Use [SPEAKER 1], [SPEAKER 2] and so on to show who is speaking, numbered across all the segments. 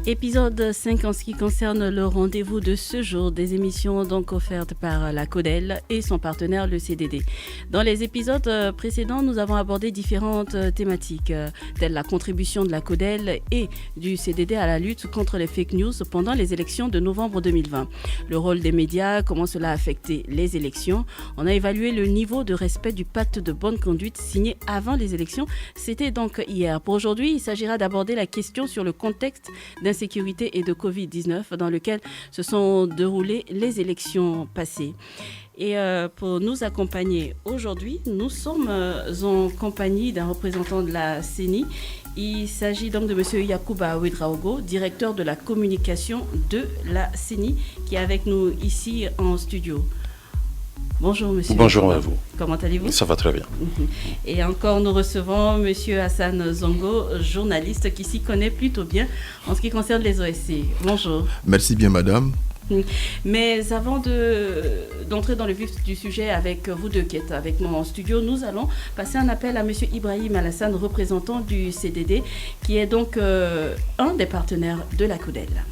[SPEAKER 1] Épisode 5 en ce qui concerne le rendez-vous de ce jour, des émissions donc offertes par la CODEL et son partenaire le CDD. Dans les épisodes précédents, nous avons abordé différentes thématiques, telles la contribution de la CODEL et du CDD à la lutte contre les fake news pendant les élections de novembre 2020. Le rôle des médias, comment cela a affecté les élections. On a évalué le niveau de respect du pacte de bonne conduite signé avant les élections. C'était donc hier. Pour aujourd'hui, il s'agira d'aborder la question sur le contexte d'insécurité et de Covid-19 dans lequel se sont déroulées les élections passées. Et pour nous accompagner aujourd'hui, nous sommes en compagnie d'un représentant de la CENI. Il s'agit donc de M. Yacouba Ouedraogo, directeur de la communication de la CENI, qui est avec nous ici en studio. Bonjour monsieur.
[SPEAKER 2] Bonjour à vous.
[SPEAKER 1] Comment allez-vous?
[SPEAKER 2] Ça va très bien.
[SPEAKER 1] Et encore nous recevons monsieur Hassan Zongo, journaliste qui s'y connaît plutôt bien en ce qui concerne les OSC. Bonjour.
[SPEAKER 3] Merci bien madame.
[SPEAKER 1] Mais avant d'entrer dans le vif du sujet avec vous deux qui êtes avec moi en studio, nous allons passer un appel à monsieur Ibrahim Alassane, représentant du CDD, qui est donc un des partenaires de la CODEL.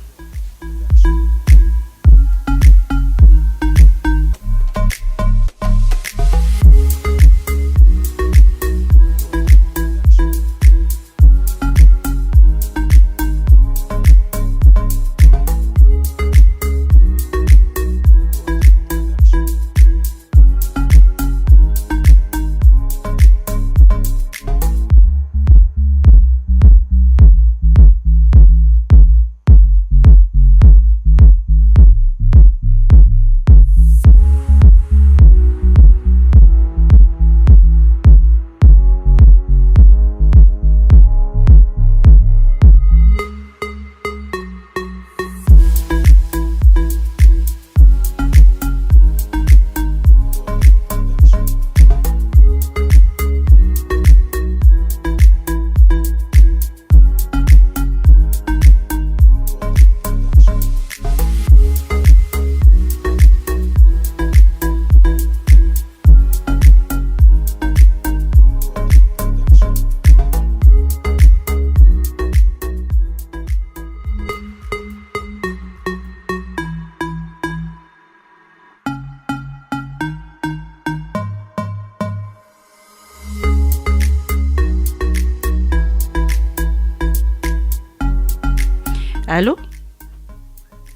[SPEAKER 1] Allô?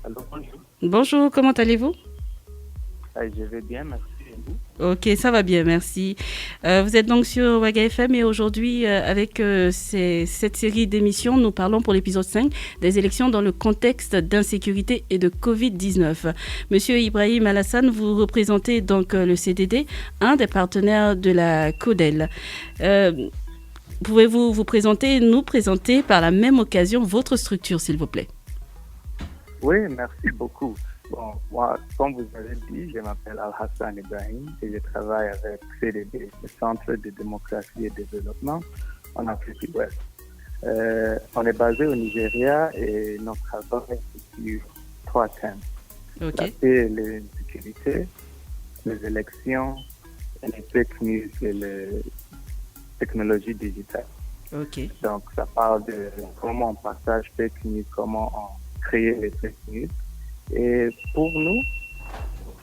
[SPEAKER 4] Allô, bonjour.
[SPEAKER 1] Bonjour, comment allez-vous?
[SPEAKER 4] Je vais bien, merci. Et vous?
[SPEAKER 1] Ok, ça va bien, merci. Vous êtes donc sur Waga FM et aujourd'hui, avec cette série d'émissions, nous parlons pour l'épisode 5 des élections dans le contexte d'insécurité et de Covid-19. Monsieur Ibrahim Alassane, vous représentez donc le CDD, un des partenaires de la CODEL. Pouvez-vous vous présenter et nous présenter par la même occasion votre structure, s'il vous plaît?
[SPEAKER 4] Oui, merci beaucoup. Bon, moi, comme vous avez dit, je m'appelle Al-Hassan Ibrahim et je travaille avec CDD, le Centre de démocratie et développement en Afrique de l'Ouest. On est basé au Nigeria et notre travail est sur 3 thèmes.
[SPEAKER 1] Okay.
[SPEAKER 4] La paix et l'insécurité, les élections, les fake news et les technologies digitales.
[SPEAKER 1] Okay.
[SPEAKER 4] Donc, ça parle de comment on partage fake news, comment on crée les fake news. Et pour nous,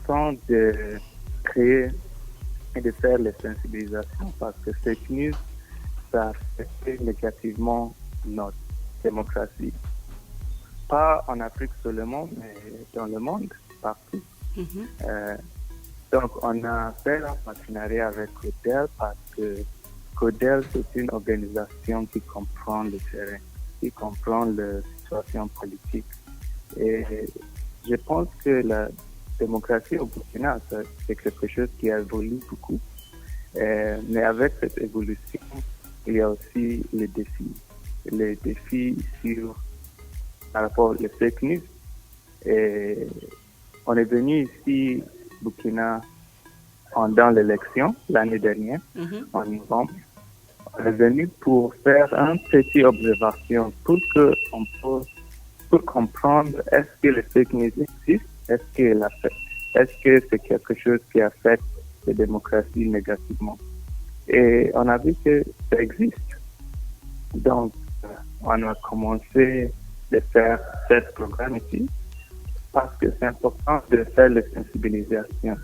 [SPEAKER 4] c'est de créer et de faire les sensibilisations parce que fake news, ça affecte négativement notre démocratie. Pas en Afrique seulement, mais dans le monde, partout. Donc, on a fait un partenariat avec CODEL parce que CODEL, c'est une organisation qui comprend le terrain, qui comprend la situation politique. Et je pense que la démocratie au Burkina, c'est quelque chose qui évolue beaucoup. Mais avec cette évolution, il y a aussi les défis. Les défis par rapport aux fake news. Et on est venu ici, Burkina, pendant l'élection, l'année dernière, en novembre. On est venu pour faire une petite observation pour comprendre est-ce que les fake news existent, est-ce que c'est quelque chose qui affecte la démocratie négativement. Et on a vu que ça existe. Donc, on a commencé de faire ce programme ici parce que c'est important de faire la sensibilisation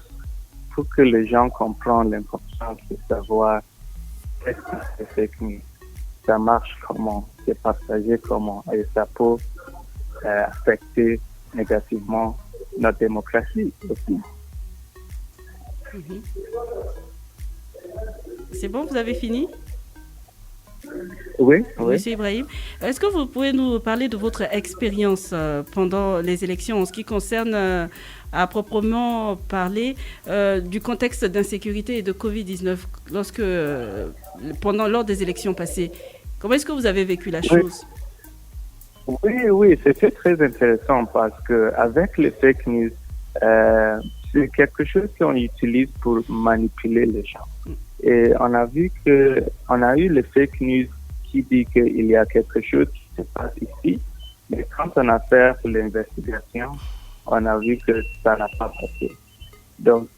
[SPEAKER 4] pour que les gens comprennent l'importance de savoir qu'est-ce que c'est fake news, ça marche comment, c'est partagé comment et ça peut affecter négativement notre démocratie aussi.
[SPEAKER 1] Mhm. C'est bon, vous avez fini?
[SPEAKER 4] Oui, oui.
[SPEAKER 1] Monsieur Ibrahim, est-ce que vous pouvez nous parler de votre expérience pendant les élections en ce qui concerne, à proprement parler, du contexte d'insécurité et de Covid-19 lors des élections passées? Comment est-ce que vous avez vécu la chose?
[SPEAKER 4] Oui, c'était très intéressant parce que avec les fake news, c'est quelque chose qu'on utilise pour manipuler les gens. Et on a vu on a eu les fake news qui dit qu'il y a quelque chose qui se passe ici, mais quand on a fait l'investigation, on a vu que ça n'a pas passé. Donc,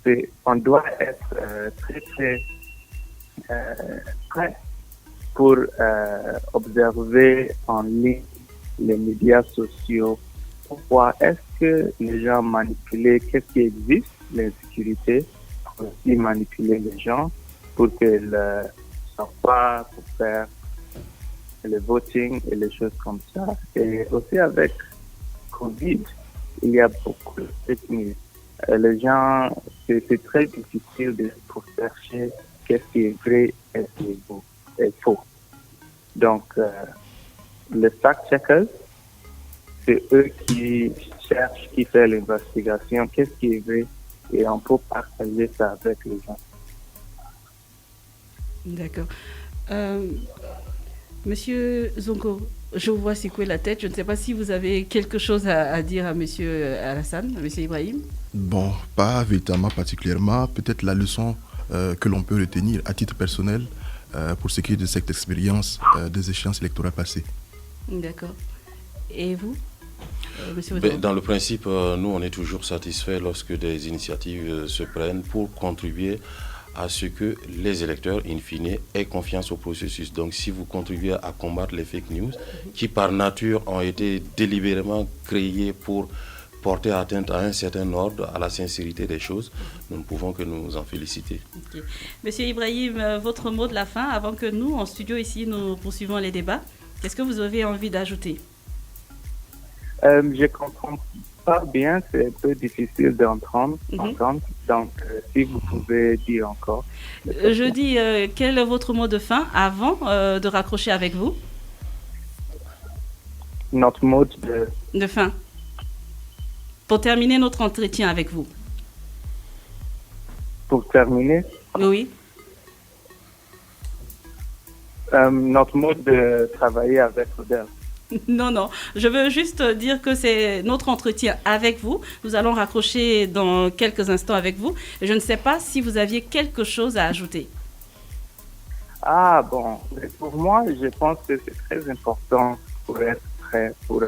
[SPEAKER 4] on doit être très prêt pour observer en ligne les médias sociaux pour voir est-ce que les gens manipulent, qu'est-ce qui existe, l'insécurité, pour aussi manipuler les gens pour qu'ils ne soient pas pour faire le voting et les choses comme ça. Et aussi avec Covid, il y a beaucoup de fake news. Les gens, c'est très difficile pour chercher qu'est-ce qui est vrai et ce qui est faux. Donc, les fact-checkers, c'est eux qui cherchent, qui font l'investigation, qu'est-ce qui est vrai, et on peut partager ça avec les gens.
[SPEAKER 1] D'accord. Monsieur Zongo, je vous vois secouer la tête. Je ne sais pas si vous avez quelque chose à dire à Monsieur Alassane, à Monsieur Ibrahim.
[SPEAKER 2] Bon, pas véritablement particulièrement. Peut-être la leçon que l'on peut retenir à titre personnel pour ce qui est de cette expérience des échéances électorales passées.
[SPEAKER 1] D'accord. Et vous, Monsieur
[SPEAKER 3] Dans le principe, nous, on est toujours satisfaits lorsque des initiatives se prennent pour contribuer à ce que les électeurs, in fine, aient confiance au processus. Donc, si vous contribuez à combattre les fake news, qui par nature ont été délibérément créées pour porter atteinte à un certain ordre, à la sincérité des choses, nous ne pouvons que nous en féliciter.
[SPEAKER 1] Okay. Monsieur Ibrahim, votre mot de la fin, avant que nous, en studio ici, nous poursuivons les débats, qu'est-ce que vous avez envie d'ajouter?
[SPEAKER 4] Je ne comprends pas bien, c'est un peu difficile d'entendre. Donc, si vous pouvez dire encore.
[SPEAKER 1] Je dis, quel est votre mot de fin avant de raccrocher avec vous?
[SPEAKER 4] Notre mot
[SPEAKER 1] de fin. Pour terminer notre entretien avec vous.
[SPEAKER 4] Pour terminer?
[SPEAKER 1] Oui.
[SPEAKER 4] Notre mode de travailler avec Odell.
[SPEAKER 1] Non, je veux juste dire que c'est notre entretien avec vous. Nous allons raccrocher dans quelques instants avec vous. Je ne sais pas si vous aviez quelque chose à ajouter.
[SPEAKER 4] Ah bon, pour moi, je pense que c'est très important pour être prêt, pour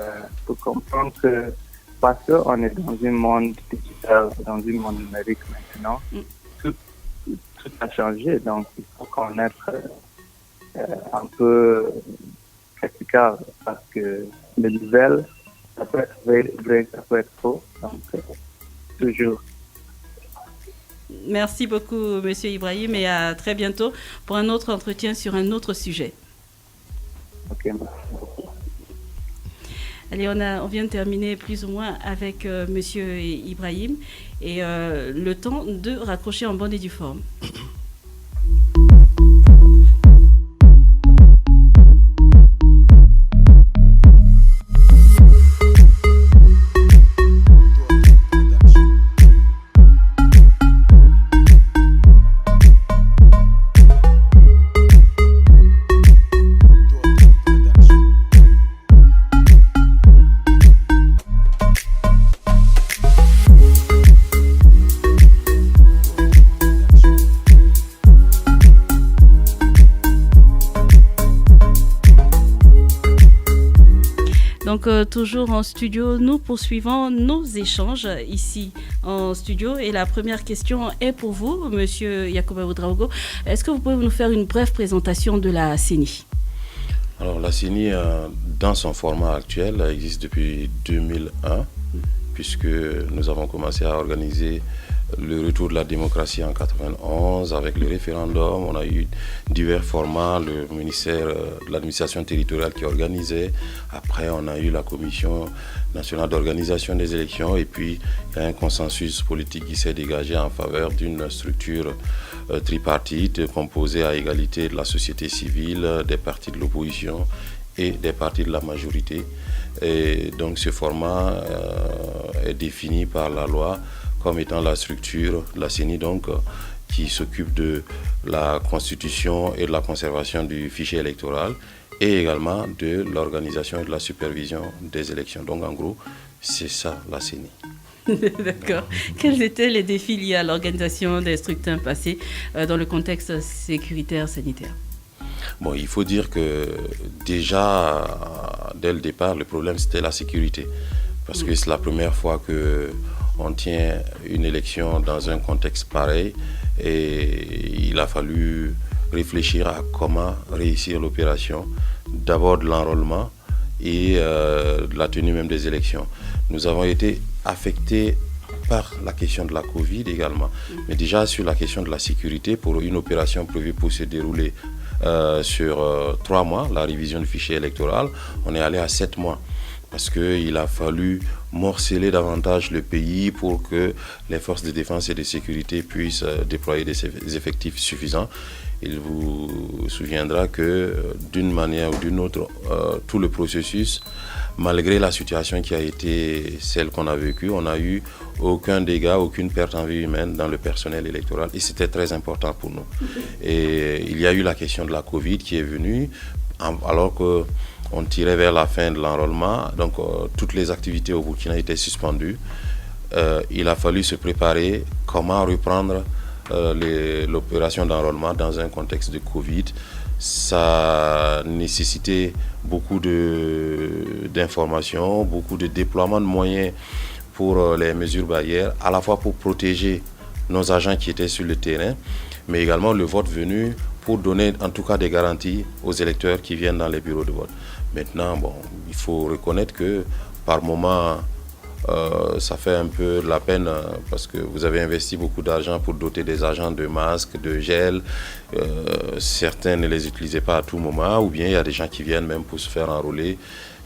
[SPEAKER 4] comprendre que parce qu'on est dans un monde digital, dans un monde numérique maintenant, tout a changé. Donc, il faut connaître un peu critical parce que les nouvelles, ça peut être vrai, ça peut être faux. Donc, toujours.
[SPEAKER 1] Merci beaucoup, Monsieur Ibrahim, et à très bientôt pour un autre entretien sur un autre sujet.
[SPEAKER 4] Ok, merci beaucoup.
[SPEAKER 1] Allez, on vient de terminer plus ou moins avec Monsieur Ibrahim et le temps de raccrocher en bonne et due forme. Donc, toujours en studio, nous poursuivons nos échanges ici en studio. Et la première question est pour vous, Monsieur Yakuba Ouedraogo. Est-ce que vous pouvez nous faire une brève présentation de la CENI?
[SPEAKER 3] Alors la CENI, dans son format actuel, existe depuis 2001, puisque nous avons commencé à organiser le retour de la démocratie en 91 avec le référendum. On a eu divers formats, le ministère de l'administration territoriale qui organisait. Après, on a eu la commission nationale d'organisation des élections. Et puis, il y a un consensus politique qui s'est dégagé en faveur d'une structure tripartite composée à égalité de la société civile, des partis de l'opposition et des partis de la majorité. Et donc, ce format est défini par la loi comme étant la structure de la CENI, donc, qui s'occupe de la constitution et de la conservation du fichier électoral et également de l'organisation et de la supervision des élections. Donc en gros, c'est ça la CENI.
[SPEAKER 1] D'accord. Quels étaient les défis liés à l'organisation des scrutins passés dans le contexte sécuritaire sanitaire?
[SPEAKER 3] Bon, il faut dire que déjà, dès le départ, le problème c'était la sécurité. Parce que c'est la première fois qu'on tient une élection dans un contexte pareil et il a fallu réfléchir à comment réussir l'opération, d'abord de l'enrôlement et de la tenue même des élections. Nous avons été affectés par la question de la Covid également, mais déjà sur la question de la sécurité, pour une opération prévue pour se dérouler sur 3 mois, la révision du fichier électoral, on est allé à 7 mois. Parce qu'il a fallu morceler davantage le pays pour que les forces de défense et de sécurité puissent déployer des effectifs suffisants. Il vous souviendra que d'une manière ou d'une autre, tout le processus, malgré la situation qui a été celle qu'on a vécue, on n'a eu aucun dégât, aucune perte en vie humaine dans le personnel électoral et c'était très important pour nous. Et il y a eu la question de la Covid qui est venue alors qu'on tirait vers la fin de l'enrôlement, donc toutes les activités au Burkina étaient suspendues. Il a fallu se préparer comment reprendre l'opération d'enrôlement dans un contexte de Covid. Ça nécessitait beaucoup d'informations, beaucoup de déploiement de moyens pour les mesures barrières, à la fois pour protéger nos agents qui étaient sur le terrain, mais également le vote venu pour donner en tout cas des garanties aux électeurs qui viennent dans les bureaux de vote. Maintenant, bon, il faut reconnaître que par moment, ça fait un peu de la peine parce que vous avez investi beaucoup d'argent pour doter des agents de masques, de gel. Certains ne les utilisaient pas à tout moment, ou bien il y a des gens qui viennent même pour se faire enrôler,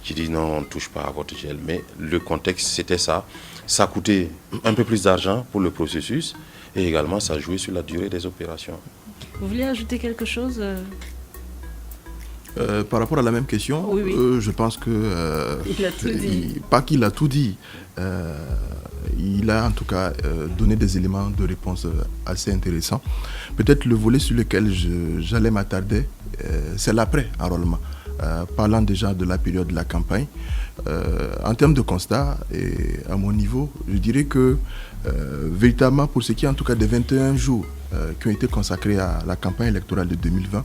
[SPEAKER 3] qui disent non, on ne touche pas à votre gel. Mais le contexte, c'était ça. Ça coûtait un peu plus d'argent pour le processus et également ça jouait sur la durée des opérations.
[SPEAKER 1] Vous voulez ajouter quelque chose
[SPEAKER 2] par rapport à la même question,
[SPEAKER 1] oui.
[SPEAKER 2] Je pense que...
[SPEAKER 1] il a tout dit.
[SPEAKER 2] Pas qu'il a tout dit. Il a en tout cas donné des éléments de réponse assez intéressants. Peut-être le volet sur lequel j'allais m'attarder, c'est l'après-enrôlement. Parlant déjà de la période de la campagne, en termes de constat, et à mon niveau, je dirais que véritablement pour ce qui est en tout cas des 21 jours qui ont été consacrés à la campagne électorale de 2020,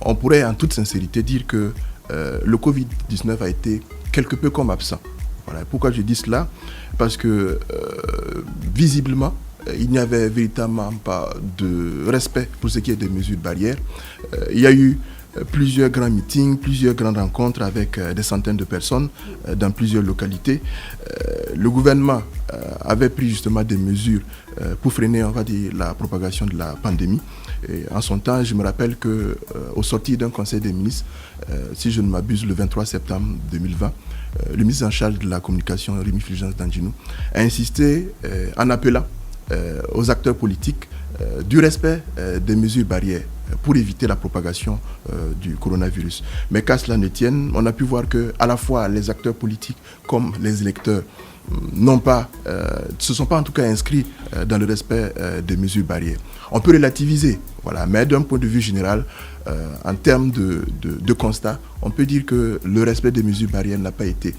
[SPEAKER 2] on pourrait en toute sincérité dire que le Covid-19 a été quelque peu comme absent. Voilà. Pourquoi je dis cela? Parce que visiblement, il n'y avait véritablement pas de respect pour ce qui est des mesures barrières. Il y a eu plusieurs grands meetings, plusieurs grandes rencontres avec des centaines de personnes dans plusieurs localités. Le gouvernement avait pris justement des mesures pour freiner, on va dire, la propagation de la pandémie. Et en son temps, je me rappelle qu'au sortir d'un conseil des ministres, si je ne m'abuse, le 23 septembre 2020, le ministre en charge de la communication, Rémi Fulgence Danjinou, a insisté en appelant aux acteurs politiques du respect des mesures barrières pour éviter la propagation du coronavirus. Mais qu'à cela ne tienne, on a pu voir que à la fois les acteurs politiques comme les électeurs se sont pas en tout cas inscrits dans le respect des mesures barrières. On peut relativiser, voilà, mais d'un point de vue général, en termes de constat, on peut dire que le respect des mesures barrières n'a pas été.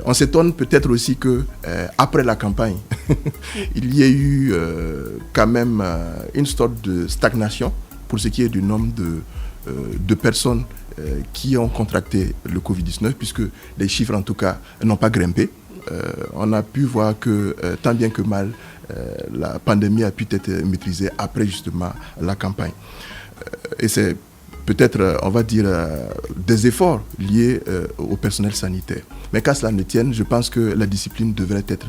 [SPEAKER 2] On s'étonne peut-être aussi que après la campagne, il y ait eu quand même une sorte de stagnation pour ce qui est du nombre de personnes qui ont contracté le Covid-19, puisque les chiffres en tout cas n'ont pas grimpé. On a pu voir que tant bien que mal, la pandémie a pu être maîtrisée après justement la campagne. Et c'est peut-être, on va dire, des efforts liés au personnel sanitaire. Mais qu'à cela ne tienne, je pense que la discipline devrait être,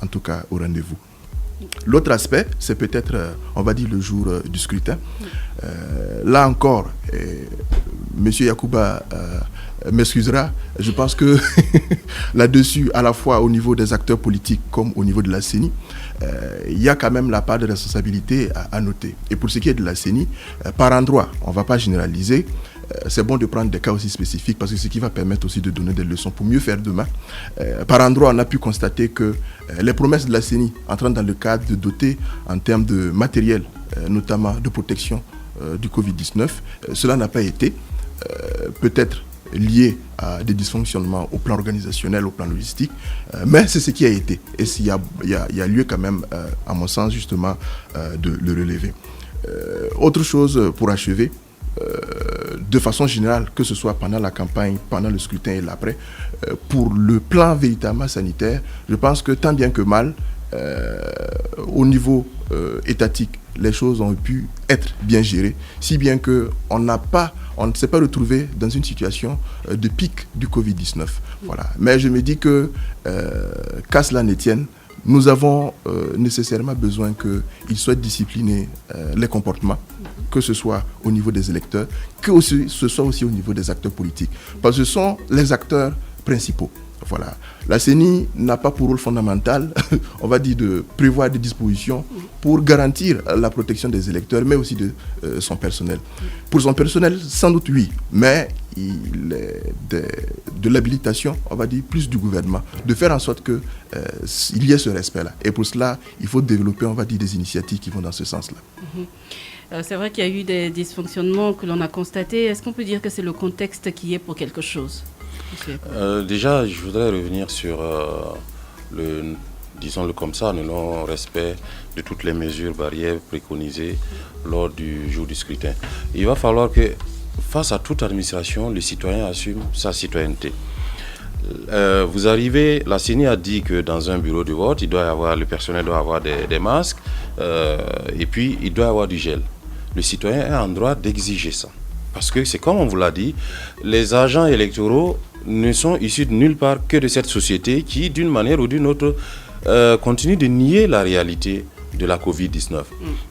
[SPEAKER 2] en tout cas, au rendez-vous. L'autre aspect, c'est peut-être, on va dire, le jour du scrutin. Là encore, M. Yacouba m'excusera, je pense que là-dessus, à la fois au niveau des acteurs politiques comme au niveau de la CENI, il y a quand même la part de responsabilité à noter. Et pour ce qui est de la CENI, par endroit, on ne va pas généraliser, c'est bon de prendre des cas aussi spécifiques parce que c'est ce qui va permettre aussi de donner des leçons pour mieux faire demain. Par endroit, on a pu constater que les promesses de la CENI entrant dans le cadre de doter en termes de matériel, notamment de protection du Covid-19, cela n'a pas été peut-être lié à des dysfonctionnements au plan organisationnel, au plan logistique, mais c'est ce qui a été. Et il y a lieu quand même, à mon sens, justement, de le relever. Autre chose pour achever, de façon générale, que ce soit pendant la campagne, pendant le scrutin et l'après, pour le plan véritablement sanitaire, je pense que tant bien que mal, au niveau étatique, les choses ont pu être bien gérées, si bien qu'on ne s'est pas retrouvé dans une situation de pic du Covid-19. Voilà. Mais je me dis que, qu'à cela ne tienne, nous avons nécessairement besoin qu'ils soient disciplinés, les comportements, que ce soit au niveau des électeurs, que ce soit aussi au niveau des acteurs politiques. Parce que ce sont les acteurs principaux. Voilà. La CENI n'a pas pour rôle fondamental, on va dire, de prévoir des dispositions pour garantir la protection des électeurs, mais aussi de son personnel. Pour son personnel, sans doute oui, mais il est de l'habilitation, on va dire, plus du gouvernement, de faire en sorte qu'il y ait ce respect-là. Et pour cela, il faut développer, on va dire, des initiatives qui vont dans ce sens-là.
[SPEAKER 1] C'est vrai qu'il y a eu des dysfonctionnements que l'on a constatés. Est-ce qu'on peut dire que c'est le contexte qui est pour quelque chose ?
[SPEAKER 3] Déjà, je voudrais revenir sur disons-le comme ça, le non-respect de toutes les mesures barrières préconisées lors du jour du scrutin. Il va falloir que, face à toute administration, le citoyen assume sa citoyenneté. Vous arrivez, la CENI a dit que dans un bureau de vote, le personnel doit avoir des masques et puis il doit avoir du gel. Le citoyen est en droit d'exiger ça. Parce que c'est comme on vous l'a dit, les agents électoraux ne sont issus de nulle part que de cette société qui, d'une manière ou d'une autre, continue de nier la réalité de la Covid-19.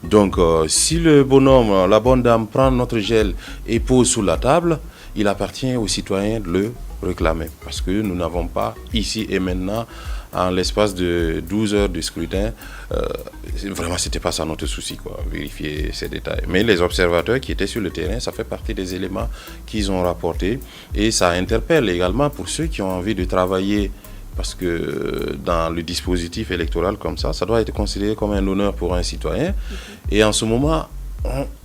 [SPEAKER 3] Donc, si le bonhomme, la bonne dame prend notre gel et pose sous la table, il appartient aux citoyens de le réclamer. Parce que nous n'avons pas, ici et maintenant, en l'espace de 12 heures de scrutin, vraiment, ce n'était pas ça notre souci, vérifier ces détails. Mais les observateurs qui étaient sur le terrain, ça fait partie des éléments qu'ils ont rapportés. Et ça interpelle également pour ceux qui ont envie de travailler, parce que dans le dispositif électoral comme ça doit être considéré comme un honneur pour un citoyen. Et en ce moment,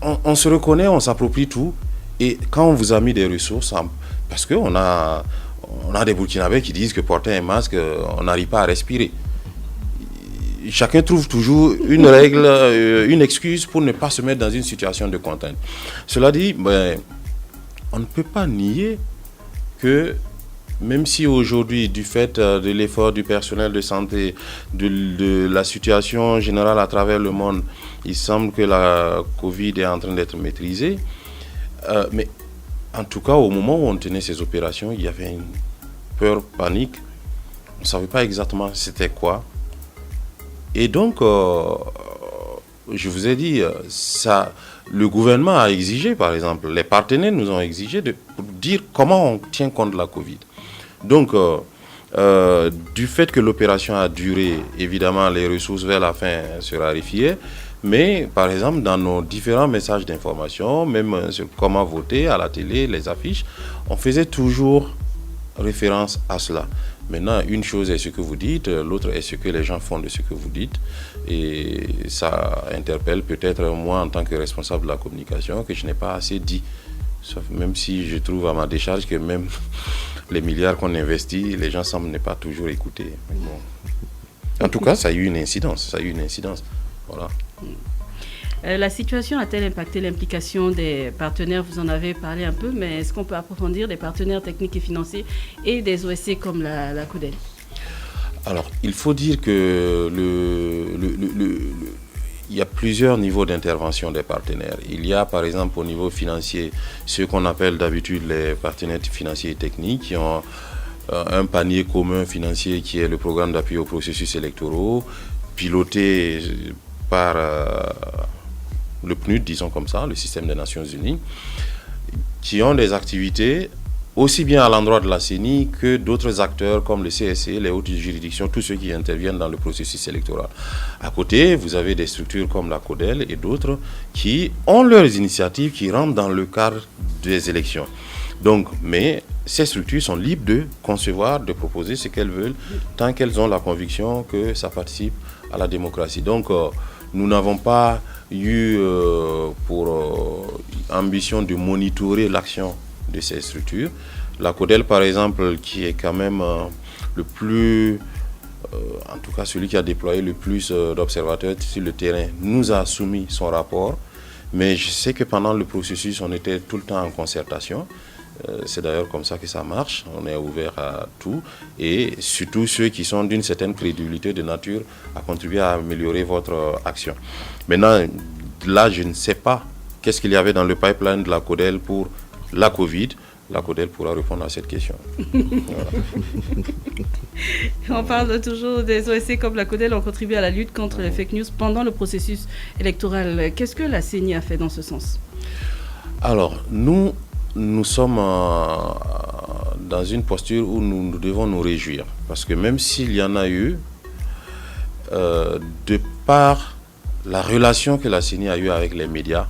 [SPEAKER 3] on se reconnaît, on s'approprie tout. Et quand on vous a mis des ressources, parce qu'on a des Burkinabés qui disent que porter un masque, on n'arrive pas à respirer. Chacun trouve toujours une règle, une excuse pour ne pas se mettre dans une situation de contrainte. Cela dit, on ne peut pas nier que même si aujourd'hui, du fait de l'effort du personnel de santé, de la situation générale à travers le monde, il semble que la Covid est en train d'être maîtrisée, mais en tout cas, au moment où on tenait ces opérations, il y avait une peur, panique. On ne savait pas exactement c'était quoi. Et donc, je vous ai dit, le gouvernement a exigé, par exemple, les partenaires nous ont exigé pour dire comment on tient compte de la Covid. Donc, du fait que l'opération a duré, évidemment, les ressources vers la fin se raréfiaient. Mais, par exemple, dans nos différents messages d'information, même sur comment voter à la télé, les affiches, on faisait toujours référence à cela. Maintenant, une chose est ce que vous dites, l'autre est ce que les gens font de ce que vous dites. Et ça interpelle peut-être moi, en tant que responsable de la communication, que je n'ai pas assez dit. Même si je trouve à ma décharge que même les milliards qu'on investit, les gens semblent ne pas toujours écouter. Bon. En tout cas, ça a eu une incidence. Voilà.
[SPEAKER 1] La situation a-t-elle impacté l'implication des partenaires? Vous en avez parlé un peu, mais est-ce qu'on peut approfondir des partenaires techniques et financiers et des OSC comme la CODEL?
[SPEAKER 3] Alors, il faut dire que il y a plusieurs niveaux d'intervention des partenaires. Il y a par exemple au niveau financier ce qu'on appelle d'habitude les partenaires financiers et techniques qui ont un panier commun financier qui est le programme d'appui aux processus électoraux, piloté par le PNUD, disons comme ça, le système des Nations Unies, qui ont des activités aussi bien à l'endroit de la CENI que d'autres acteurs comme le CSE, les hautes juridictions, tous ceux qui interviennent dans le processus électoral. À côté, vous avez des structures comme la CODEL et d'autres qui ont leurs initiatives qui rentrent dans le cadre des élections. Donc, mais ces structures sont libres de concevoir, de proposer ce qu'elles veulent, tant qu'elles ont la conviction que ça participe à la démocratie. Donc, nous n'avons pas eu pour ambition de monitorer l'action de ces structures. La CODEL, par exemple, qui est quand même le plus, en tout cas celui qui a déployé le plus d'observateurs sur le terrain, nous a soumis son rapport. Mais je sais que pendant le processus, on était tout le temps en concertation. C'est d'ailleurs comme ça que ça marche. On est ouvert à tout. Et surtout ceux qui sont d'une certaine crédibilité de nature à contribuer à améliorer votre action. Maintenant, là, je ne sais pas qu'est-ce qu'il y avait dans le pipeline de la CODEL pour la Covid. La CODEL pourra répondre à cette question. Voilà.
[SPEAKER 1] On parle toujours des OSC comme la CODEL ont contribué à la lutte contre les fake news pendant le processus électoral. Qu'est-ce que la CENI a fait dans ce sens? Alors,
[SPEAKER 3] nous sommes dans une posture où nous devons nous réjouir. Parce que même s'il y en a eu, de par la relation que la CENI a eue avec les médias,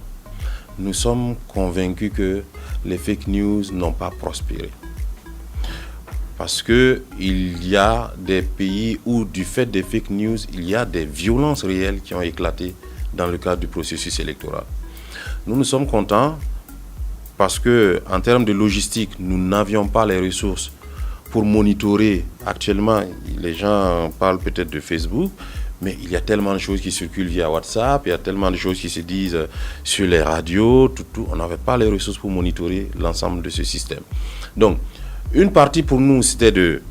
[SPEAKER 3] nous sommes convaincus que les fake news n'ont pas prospéré. Parce qu'il y a des pays où, du fait des fake news, il y a des violences réelles qui ont éclaté dans le cadre du processus électoral. Nous sommes contents parce qu'en termes de logistique, nous n'avions pas les ressources pour monitorer. Actuellement, les gens parlent peut-être de Facebook, mais il y a tellement de choses qui circulent via WhatsApp, il y a tellement de choses qui se disent sur les radios, tout. On n'avait pas les ressources pour monitorer l'ensemble de ce système. Donc, une partie pour nous, c'était de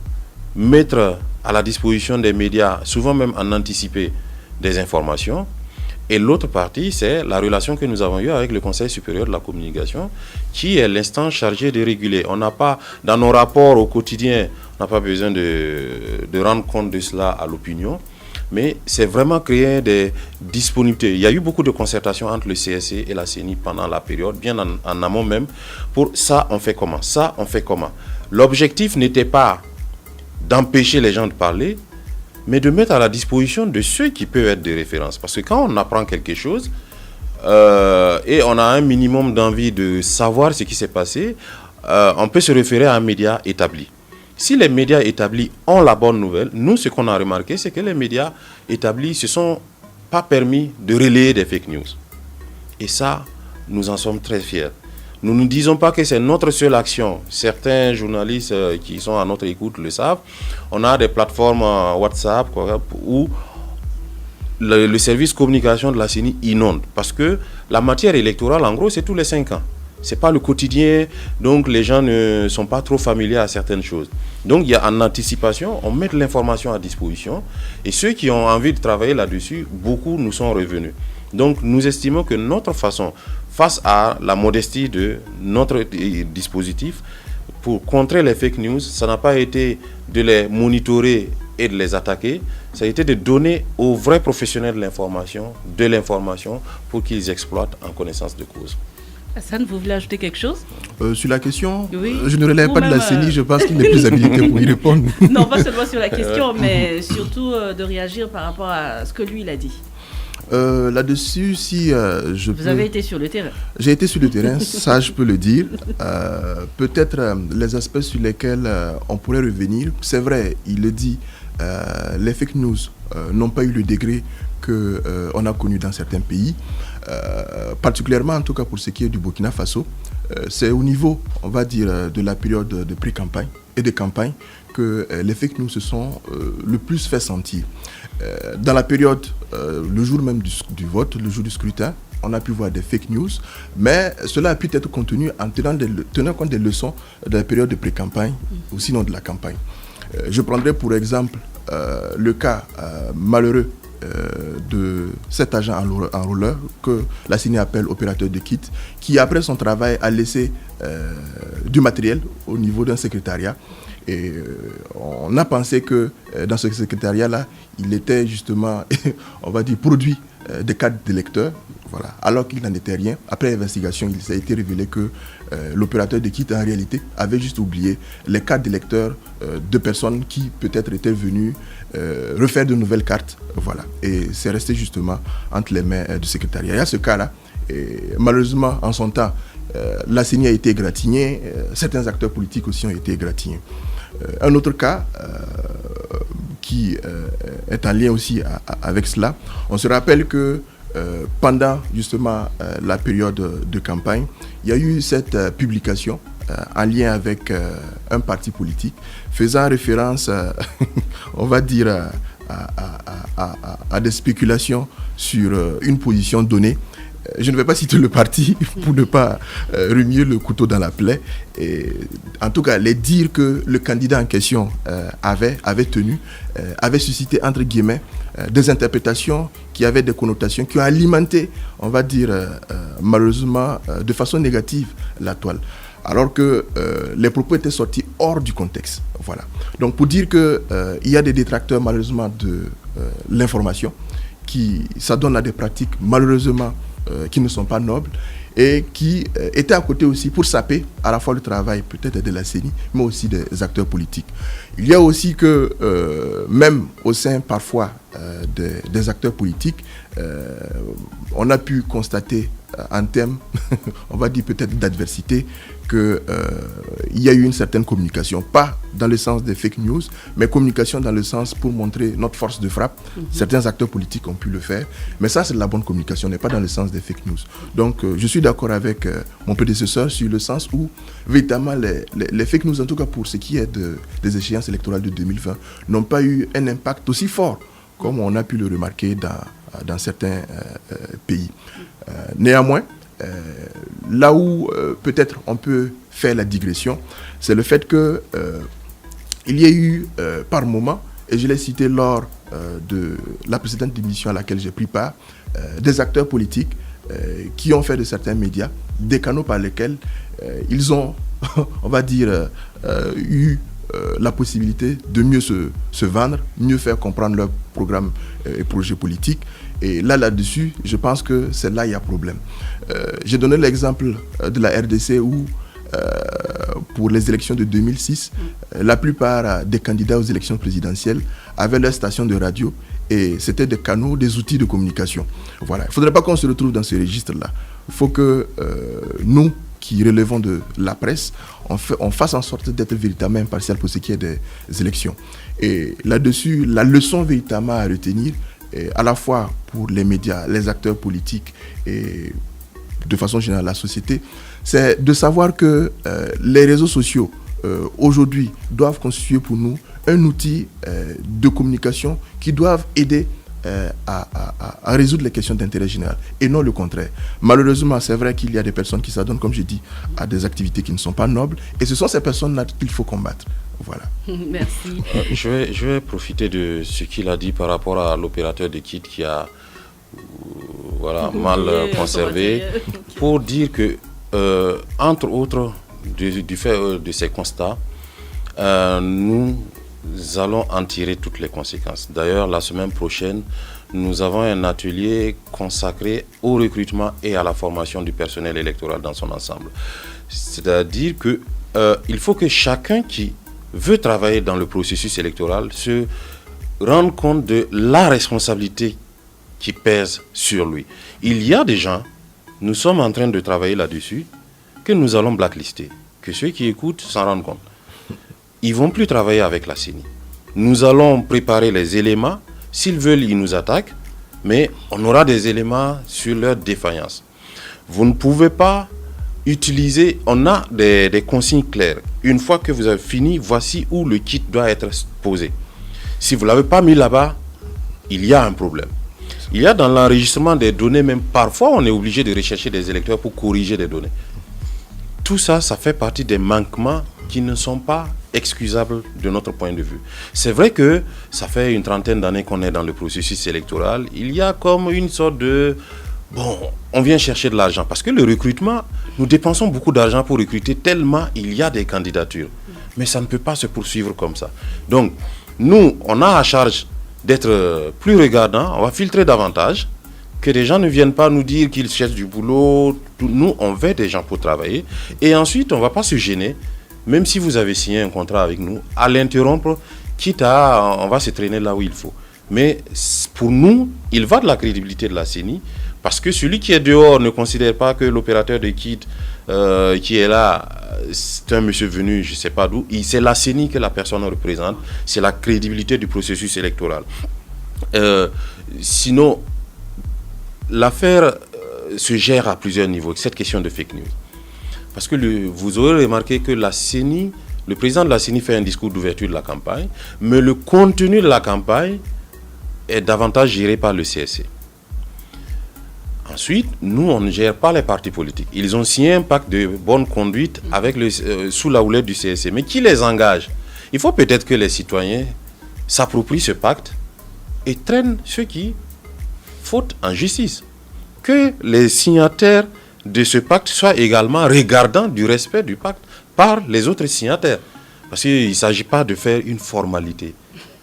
[SPEAKER 3] mettre à la disposition des médias, souvent même en anticiper des informations. Et l'autre partie, c'est la relation que nous avons eue avec le Conseil supérieur de la communication, qui est l'instance chargée de réguler. On n'a pas, dans nos rapports au quotidien, on n'a pas besoin de rendre compte de cela à l'opinion. Mais c'est vraiment créer des disponibilités. Il y a eu beaucoup de concertations entre le CSE et la CENI pendant la période, bien en amont même, pour ça on fait comment, ça on fait comment. L'objectif n'était pas d'empêcher les gens de parler, mais de mettre à la disposition de ceux qui peuvent être des références. Parce que quand on apprend quelque chose, et on a un minimum d'envie de savoir ce qui s'est passé, on peut se référer à un média établi. Si les médias établis ont la bonne nouvelle, nous, ce qu'on a remarqué, c'est que les médias établis ne se sont pas permis de relayer des fake news. Et ça, nous en sommes très fiers. Nous ne disons pas que c'est notre seule action. Certains journalistes qui sont à notre écoute le savent. On a des plateformes WhatsApp où le service communication de la CENI inonde. Parce que la matière électorale, en gros, c'est tous les 5 ans. Ce n'est pas le quotidien, donc les gens ne sont pas trop familiers à certaines choses. Donc il y a en anticipation, on met l'information à disposition et ceux qui ont envie de travailler là-dessus, beaucoup nous sont revenus. Donc nous estimons que notre façon, face à la modestie de notre dispositif, pour contrer les fake news, ça n'a pas été de les monitorer et de les attaquer, ça a été de donner aux vrais professionnels de l'information pour qu'ils exploitent en connaissance de cause.
[SPEAKER 1] Hassan, vous voulez ajouter quelque chose?
[SPEAKER 2] Sur la question,
[SPEAKER 1] oui.
[SPEAKER 2] Je ne relève pas de la CENI, je pense qu'il n'est plus habilité pour y répondre.
[SPEAKER 1] Non, pas seulement sur la question, mais surtout de réagir par rapport à ce que lui, il a dit.
[SPEAKER 2] Là-dessus, si je peux...
[SPEAKER 1] Vous avez été sur le terrain.
[SPEAKER 2] J'ai été sur le terrain, ça je peux le dire. Peut-être les aspects sur lesquels on pourrait revenir. C'est vrai, il le dit, les fake news n'ont pas eu le degré qu'on a connu dans certains pays. Particulièrement en tout cas pour ce qui est du Burkina Faso, c'est au niveau, on va dire, de la période de pré-campagne et de campagne que les fake news se sont le plus fait sentir. Dans la période, le jour même du vote, le jour du scrutin, on a pu voir des fake news, mais cela a pu être contenu en tenant compte des leçons de la période de pré-campagne ou sinon de la campagne. Je prendrai pour exemple le cas malheureux de cet agent enrôleur que la CENI appelle opérateur de kit, qui après son travail a laissé du matériel au niveau d'un secrétariat. Et on a pensé que dans ce secrétariat-là, il était justement, on va dire, produit des cartes d'électeurs, voilà, alors qu'il n'en était rien. Après investigation, il s'est été révélé que l'opérateur de kit, en réalité, avait juste oublié les cartes d'électeurs de personnes qui peut-être étaient venues refaire de nouvelles cartes. Voilà. Et c'est resté justement entre les mains du secrétariat. Il y a ce cas-là. Et malheureusement, en son temps, la CENI a été égratignée, certains acteurs politiques aussi ont été égratignés. Un autre cas qui est en lien aussi avec cela, on se rappelle que pendant justement la période de campagne, il y a eu cette publication en lien avec un parti politique faisant référence, on va dire, à des spéculations sur une position donnée. Je ne vais pas citer le parti pour ne pas remuer le couteau dans la plaie. Et, en tout cas, les dires que le candidat en question avait tenu, avait suscité, entre guillemets, des interprétations qui avaient des connotations, qui ont alimenté, on va dire, malheureusement, de façon négative, la toile. Alors que les propos étaient sortis hors du contexte. Voilà. Donc, pour dire qu'il y a des détracteurs, malheureusement, de l'information, qui s'adonnent à des pratiques, malheureusement, qui ne sont pas nobles et qui étaient à côté aussi pour saper à la fois le travail peut-être de la CENI, mais aussi des acteurs politiques. Il y a aussi que même au sein parfois des acteurs politiques, on a pu constater en termes, on va dire peut-être d'adversité, qu'il y a eu une certaine communication, pas dans le sens des fake news, mais communication dans le sens pour montrer notre force de frappe. Certains acteurs politiques ont pu le faire, mais ça c'est de la bonne communication, n'est pas dans le sens des fake news. Donc je suis d'accord avec mon prédécesseur sur le sens où véritablement les fake news, en tout cas pour ce qui est des échéances électorales de 2020, n'ont pas eu un impact aussi fort comme on a pu le remarquer dans certains pays. Néanmoins, là où peut-être on peut faire la digression, c'est le fait que il y a eu par moment, et je l'ai cité lors de la précédente émission à laquelle j'ai pris part, des acteurs politiques qui ont fait de certains médias des canaux par lesquels ils ont, on va dire, eu la possibilité de mieux se vendre, mieux faire comprendre leurs programmes et projets politiques. Et là-dessus, je pense que c'est là qu'il y a problème. J'ai donné l'exemple de la RDC où, pour les élections de 2006, la plupart des candidats aux élections présidentielles avaient leur station de radio et c'était des canaux, des outils de communication. Voilà. Il ne faudrait pas qu'on se retrouve dans ce registre-là. Il faut que nous, qui relevons de la presse, on fasse en sorte d'être véritablement impartial pour ce qui est des élections. Et là-dessus, la leçon véritablement à retenir, à la fois pour les médias, les acteurs politiques et de façon générale la société, c'est de savoir que les réseaux sociaux aujourd'hui doivent constituer pour nous un outil de communication qui doivent aider à résoudre les questions d'intérêt général et non le contraire. Malheureusement, c'est vrai qu'il y a des personnes qui s'adonnent, comme j'ai dit, à des activités qui ne sont pas nobles et ce sont ces personnes-là qu'il faut combattre. Voilà.
[SPEAKER 1] Merci.
[SPEAKER 3] Je vais profiter de ce qu'il a dit par rapport à l'opérateur de kit qui a mal conservé pour dire que, entre autres, du fait de ces constats, nous allons en tirer toutes les conséquences. D'ailleurs, la semaine prochaine, nous avons un atelier consacré au recrutement et à la formation du personnel électoral dans son ensemble. C'est-à-dire qu'il faut que chacun qui veut travailler dans le processus électoral se rende compte de la responsabilité qui pèse sur lui. Il y a des gens, nous sommes en train de travailler là-dessus, que nous allons blacklister, que ceux qui écoutent s'en rendent compte. Ils ne vont plus travailler avec la CENI. Nous allons préparer les éléments. S'ils veulent, ils nous attaquent. Mais on aura des éléments sur leur défaillance. Vous ne pouvez pas utiliser... On a des consignes claires. Une fois que vous avez fini, voici où le kit doit être posé. Si vous ne l'avez pas mis là-bas, il y a un problème. Il y a dans l'enregistrement des données, même parfois, on est obligé de rechercher des électeurs pour corriger des données. Tout ça, ça fait partie des manquements qui ne sont pas excusable de notre point de vue. C'est vrai que ça fait une trentaine d'années qu'on est dans le processus électoral. Il y a comme une sorte de... Bon, on vient chercher de l'argent parce que le recrutement, nous dépensons beaucoup d'argent pour recruter tellement il y a des candidatures. Mais ça ne peut pas se poursuivre comme ça. Donc, nous, on a à charge d'être plus regardants, on va filtrer davantage, que les gens ne viennent pas nous dire qu'ils cherchent du boulot. Nous, on veut des gens pour travailler. Et ensuite, on ne va pas se gêner, même si vous avez signé un contrat avec nous, à l'interrompre, quitte à... On va se traîner là où il faut. Mais pour nous, il va de la crédibilité de la CENI, parce que celui qui est dehors ne considère pas que l'opérateur de kit qui est là, c'est un monsieur venu, je ne sais pas d'où. C'est la CENI que la personne représente. C'est la crédibilité du processus électoral. Sinon, l'affaire se gère à plusieurs niveaux, cette question de fake news. Parce que vous aurez remarqué que la CENI, le président de la CENI fait un discours d'ouverture de la campagne, mais le contenu de la campagne est davantage géré par le CSC. Ensuite, nous, on ne gère pas les partis politiques. Ils ont signé un pacte de bonne conduite avec sous la houlette du CSC. Mais qui les engage? Il faut peut-être que les citoyens s'approprient ce pacte et traînent ceux qui fautent en justice. Que les signataires de ce pacte soient également regardants du respect du pacte par les autres signataires. Parce qu'il ne s'agit pas de faire une formalité.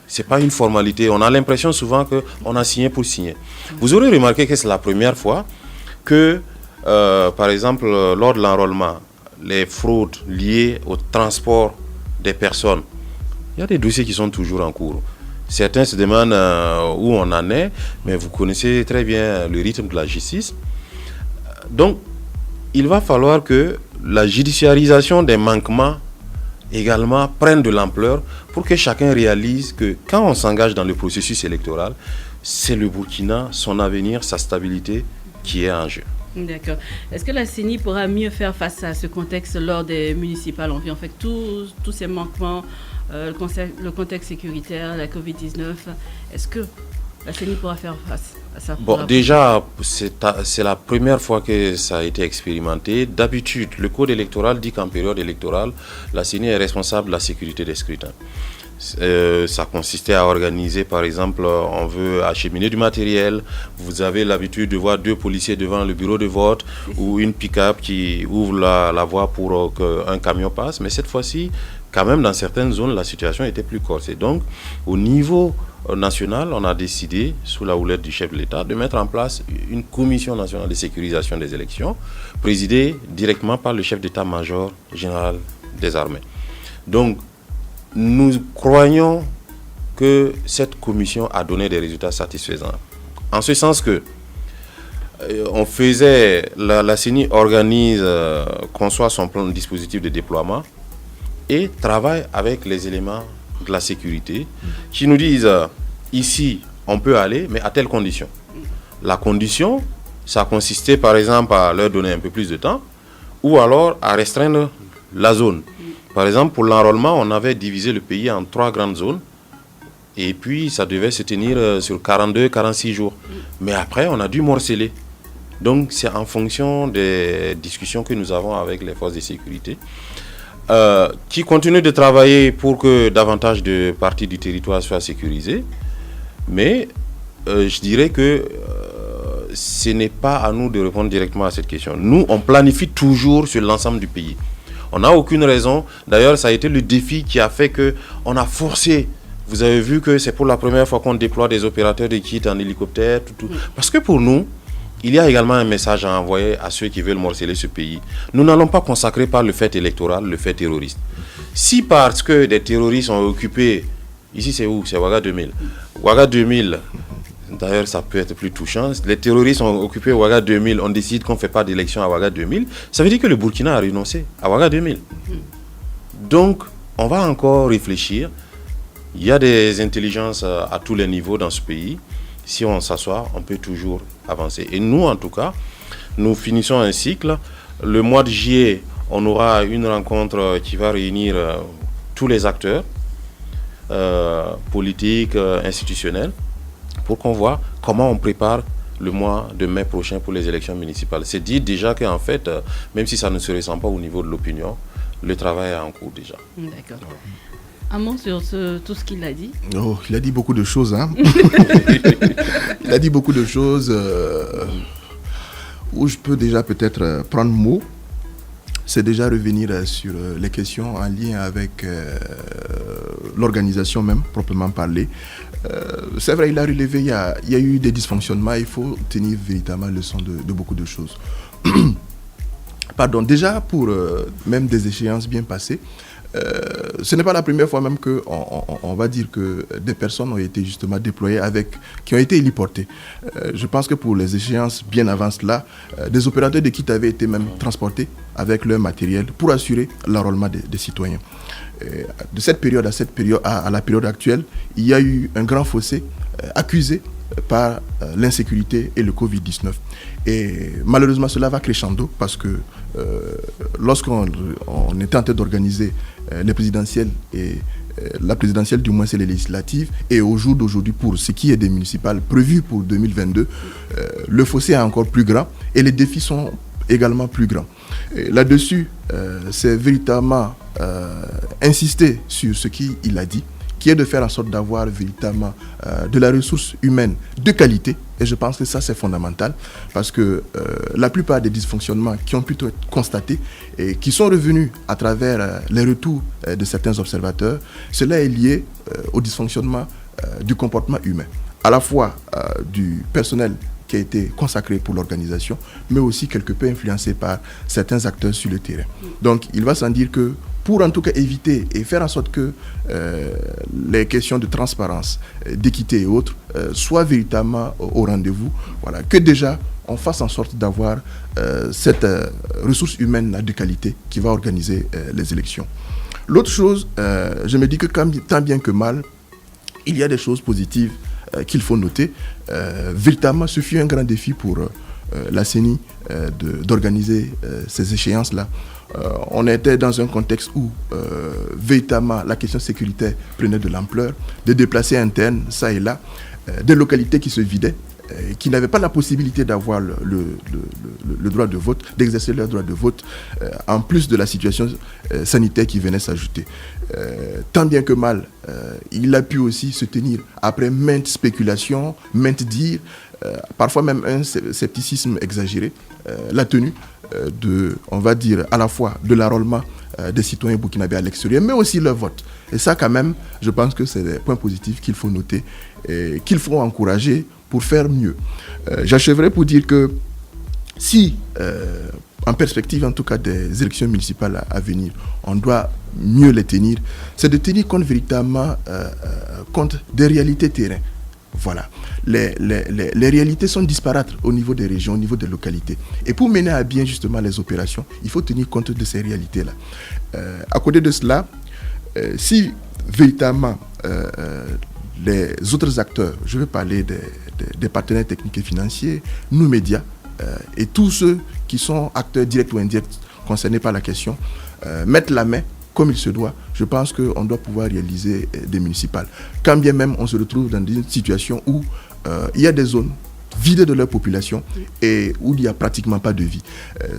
[SPEAKER 3] Ce n'est pas une formalité. On a l'impression souvent qu'on a signé pour signer. Vous aurez remarqué que c'est la première fois que, par exemple, lors de l'enrôlement, les fraudes liées au transport des personnes, il y a des dossiers qui sont toujours en cours. Certains se demandent où on en est, mais vous connaissez très bien le rythme de la justice. Donc, il va falloir que la judiciarisation des manquements également prenne de l'ampleur pour que chacun réalise que quand on s'engage dans le processus électoral, c'est le Burkina, son avenir, sa stabilité qui est en jeu.
[SPEAKER 1] D'accord. Est-ce que la CENI pourra mieux faire face à ce contexte lors des municipales? On vit en fait tous ces manquements, le contexte sécuritaire, la Covid-19. Est-ce que la CENI pourra faire face à ça?
[SPEAKER 3] Bon, déjà, c'est la première fois que ça a été expérimenté. D'habitude, le code électoral dit qu'en période électorale, la CENI est responsable de la sécurité des scrutins. Ça consistait à organiser, par exemple, on veut acheminer du matériel. Vous avez l'habitude de voir 2 policiers devant le bureau de vote ou une pick-up qui ouvre la voie pour qu'un camion passe. Mais cette fois-ci, quand même, dans certaines zones, la situation était plus corsée. Donc, au niveau national, on a décidé, sous la houlette du chef de l'État, de mettre en place une commission nationale de sécurisation des élections, présidée directement par le chef d'état-major général des armées. Donc, nous croyons que cette commission a donné des résultats satisfaisants. En ce sens que la CENI organise, conçoit son plan de dispositif de déploiement et travaille avec les éléments de la sécurité qui nous disent ici on peut aller mais à telle condition. La condition, ça consistait par exemple à leur donner un peu plus de temps ou alors à restreindre la zone. Par exemple, pour l'enrôlement, on avait divisé le pays en 3 grandes zones et puis ça devait se tenir sur 42-46 jours. Mais après, on a dû morceler. Donc, c'est en fonction des discussions que nous avons avec les forces de sécurité qui continuent de travailler pour que davantage de parties du territoire soient sécurisées. Mais je dirais que ce n'est pas à nous de répondre directement à cette question. Nous, on planifie toujours sur l'ensemble du pays. On n'a aucune raison. D'ailleurs, ça a été le défi qui a fait qu'on a forcé. Vous avez vu que c'est pour la première fois qu'on déploie des opérateurs de kits en hélicoptère. Tout. Parce que pour nous, il y a également un message à envoyer à ceux qui veulent morceler ce pays. Nous n'allons pas consacrer par le fait électoral le fait terroriste. Si parce que des terroristes ont occupé... Ici, c'est où? C'est Ouaga 2000. Ouaga 2000... D'ailleurs, ça peut être plus touchant. Les terroristes ont occupé Ouaga 2000. On décide qu'on ne fait pas d'élection à Ouaga 2000. Ça veut dire que le Burkina a renoncé à Ouaga 2000. Donc, on va encore réfléchir. Il y a des intelligences à tous les niveaux dans ce pays. Si on s'assoit, on peut toujours avancer. Et nous, en tout cas, nous finissons un cycle. Le mois de juillet, on aura une rencontre qui va réunir tous les acteurs politiques, institutionnels, pour qu'on voit comment on prépare le mois de mai prochain pour les élections municipales. C'est dire déjà qu'en fait, même si ça ne se ressent pas au niveau de l'opinion, le travail est en cours déjà.
[SPEAKER 1] D'accord. Un mot sur tout ce qu'il a dit.
[SPEAKER 2] Oh, il a dit beaucoup de choses. Hein. Il a dit beaucoup de choses où je peux déjà peut-être prendre mot. C'est déjà revenir sur les questions en lien avec l'organisation même, proprement parlé. C'est vrai, il a relevé, il y a eu des dysfonctionnements. Il faut tenir véritablement leçon de beaucoup de choses. Pardon, déjà pour même des échéances bien passées, ce n'est pas la première fois même qu'on va dire que des personnes ont été justement déployées qui ont été héliportées. Je pense que pour les échéances bien avant cela, des opérateurs de kits avaient été même transportés avec leur matériel pour assurer l'enrôlement des citoyens. De cette période à la période actuelle, il y a eu un grand fossé accusé par l'insécurité et le Covid-19. Et malheureusement, cela va crescendo parce que lorsqu'on était en train d'organiser les présidentielles et la présidentielle, du moins c'est les législatives, et au jour d'aujourd'hui pour ce qui est des municipales prévues pour 2022, le fossé est encore plus grand et les défis sont également plus grands. Et là-dessus, c'est véritablement insister sur ce qu'il a dit, qui est de faire en sorte d'avoir véritablement de la ressource humaine de qualité. Et je pense que ça, c'est fondamental parce que la plupart des dysfonctionnements qui ont pu être constatés et qui sont revenus à travers les retours de certains observateurs, cela est lié au dysfonctionnement du comportement humain, à la fois du personnel qui a été consacré pour l'organisation, mais aussi quelque peu influencé par certains acteurs sur le terrain. Donc, il va sans dire que pour en tout cas éviter et faire en sorte que les questions de transparence, d'équité et autres soient véritablement au rendez-vous, voilà, que déjà on fasse en sorte d'avoir cette ressource humaine de qualité qui va organiser les élections. L'autre chose, je me dis que tant bien que mal, il y a des choses positives qu'il faut noter. Véritablement, ce fut un grand défi pour la CENI d'organiser ces échéances-là. On était dans un contexte où véritablement la question sécuritaire prenait de l'ampleur, des déplacés internes, ça et là, des localités qui se vidaient, qui n'avaient pas la possibilité d'avoir le droit de vote, d'exercer leur droit de vote, en plus de la situation sanitaire qui venait s'ajouter. Tant bien que mal, il a pu aussi se tenir après maintes spéculations, maintes dires, parfois même un scepticisme exagéré, la tenue on va dire, à la fois de l'enrôlement des citoyens burkinabés à l'extérieur, mais aussi leur vote. Et ça, quand même, je pense que c'est des points positifs qu'il faut noter et qu'il faut encourager pour faire mieux. J'achèverai pour dire que si, en perspective en tout cas des élections municipales à venir, on doit mieux les tenir, c'est de tenir compte véritablement compte des réalités terrain. Voilà. Les réalités sont disparates au niveau des régions, au niveau des localités. Et pour mener à bien justement les opérations, il faut tenir compte de ces réalités-là. À côté de cela, si véritablement les autres acteurs, je veux parler des partenaires techniques et financiers, nous médias, et tous ceux qui sont acteurs directs ou indirects concernés par la question, mettent la main comme il se doit, je pense qu'on doit pouvoir réaliser des municipales. Quand bien même on se retrouve dans une situation où il y a des zones vidées de leur population et où il n'y a pratiquement pas de vie.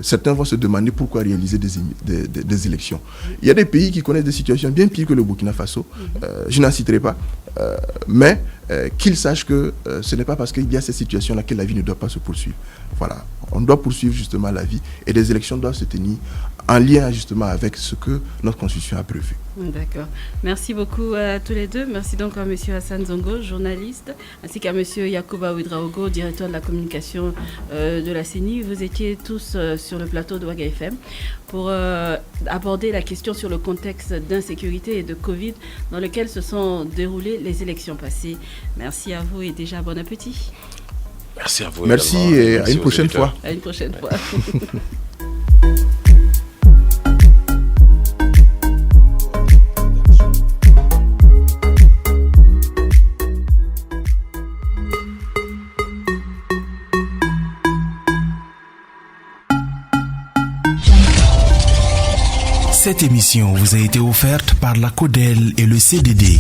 [SPEAKER 2] Certains vont se demander pourquoi réaliser des élections. Il y a des pays qui connaissent des situations bien pires que le Burkina Faso. Je n'en citerai pas. Mais qu'ils sachent que ce n'est pas parce qu'il y a cette situation-là que la vie ne doit pas se poursuivre. Voilà. On doit poursuivre justement la vie et les élections doivent se tenir en lien justement avec ce que notre constitution a prévu.
[SPEAKER 1] D'accord. Merci beaucoup à tous les deux. Merci donc à M. Hassan Zongo, journaliste, ainsi qu'à M. Yacouba Ouedraogo, directeur de la communication de la CENI. Vous étiez tous sur le plateau de Waga FM pour aborder la question sur le contexte d'insécurité et de Covid dans lequel se sont déroulées les élections passées. Merci à vous et déjà bon appétit.
[SPEAKER 3] Merci à vous.
[SPEAKER 2] Merci et à une prochaine fois.
[SPEAKER 1] À une prochaine fois.
[SPEAKER 5] Cette émission vous a été offerte par la CODEL et le CDD.